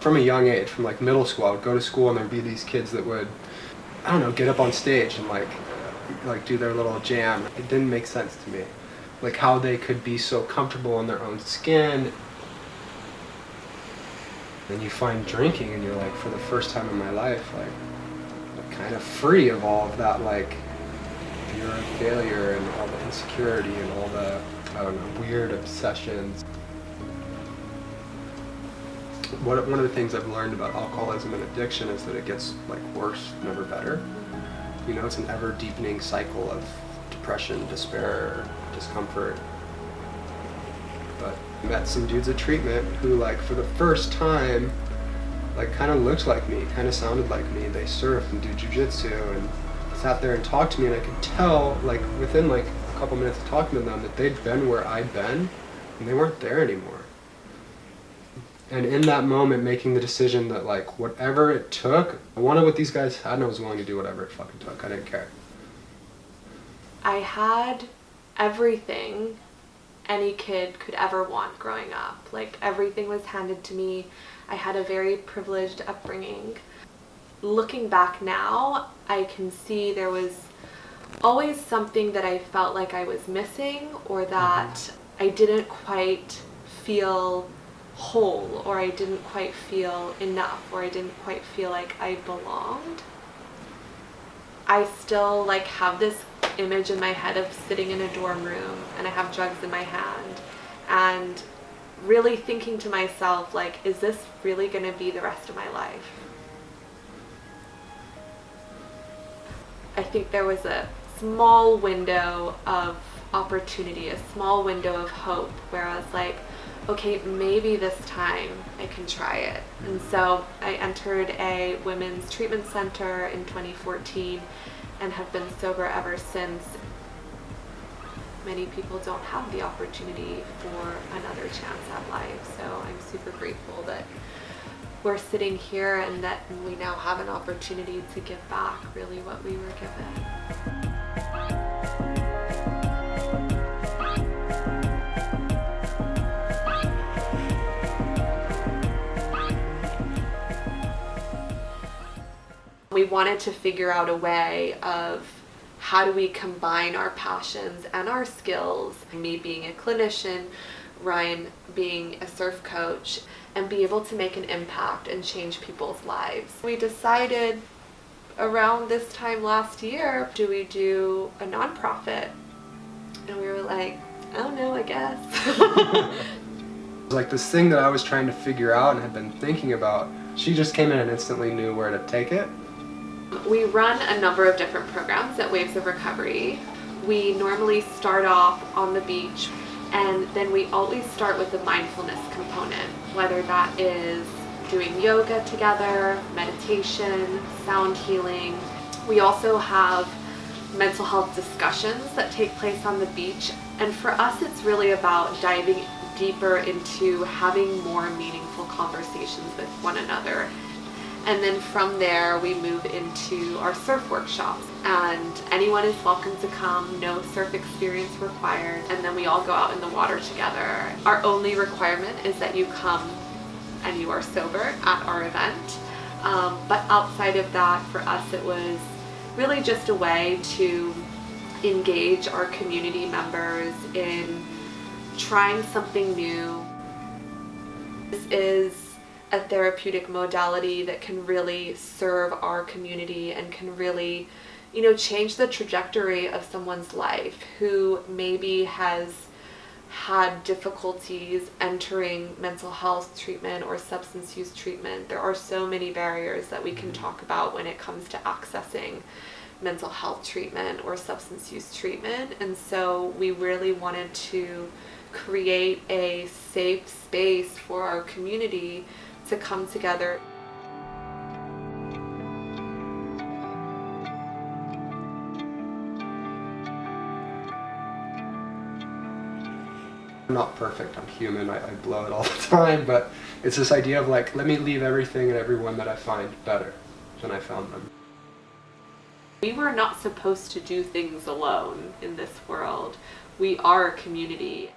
From a young age, from like middle school, I would go to school and there'd be these kids that would, I don't know, get up on stage and like do their little jam. It didn't make sense to me. Like how they could be so comfortable in their own skin. Then you find drinking and you're like, for the first time in my life, like kind of free of all of that, like fear of failure and all the insecurity and all the, I don't know, weird obsessions. One of the things I've learned about alcoholism and addiction is that it gets like worse, never better. You know, it's an ever deepening cycle of depression, despair, discomfort. But I met some dudes at treatment who like for the first time like kind of looked like me, kind of sounded like me. They surf and do jujitsu and sat there and talked to me, and I could tell like within like a couple minutes of talking to them that they'd been where I'd been and they weren't there anymore. And in that moment making the decision that like whatever it took, I wanted what these guys had and I was willing to do whatever it fucking took. I didn't care. I had everything any kid could ever want growing up. Like everything was handed to me. I had a very privileged upbringing. Looking back now, I can see there was always something that I felt like I was missing, or that I didn't quite feel whole, or I didn't quite feel enough, or I didn't quite feel like I belonged. I still like have this image in my head of sitting in a dorm room and I have drugs in my hand and really thinking to myself, like, is this really going to be the rest of my life? I think there was a small window of opportunity, a small window of hope where I was like, okay, maybe this time I can try it. And so I entered a women's treatment center in 2014 and have been sober ever since. Many people don't have the opportunity for another chance at life, so I'm super grateful that we're sitting here and that we now have an opportunity to give back really what we were given. We wanted to figure out a way of how do we combine our passions and our skills, me being a clinician, Ryan being a surf coach, and be able to make an impact and change people's lives. We decided around this time last year, do we do a nonprofit? And we were like, I don't know, I guess. Like this thing that I was trying to figure out and had been thinking about, she just came in and instantly knew where to take it. We run a number of different programs at Waves of Recovery. We normally start off on the beach, and then we always start with the mindfulness component, whether that is doing yoga together, meditation, sound healing. We also have mental health discussions that take place on the beach, and for us it's really about diving deeper into having more meaningful conversations with one another. And then from there we move into our surf workshops, and anyone is welcome to come, no surf experience required, and then we all go out in the water together. Our only requirement is that you come and you are sober at our event, but outside of that, for us it was really just a way to engage our community members in trying something new. This is a therapeutic modality that can really serve our community and can really, change the trajectory of someone's life who maybe has had difficulties entering mental health treatment or substance use treatment. There are so many barriers that we can talk about when it comes to accessing mental health treatment or substance use treatment. And so we really wanted to create a safe space for our community to come together. I'm not perfect, I'm human, I blow it all the time, but it's this idea of like, let me leave everything and everyone that I find better than I found them. We were not supposed to do things alone in this world. We are a community.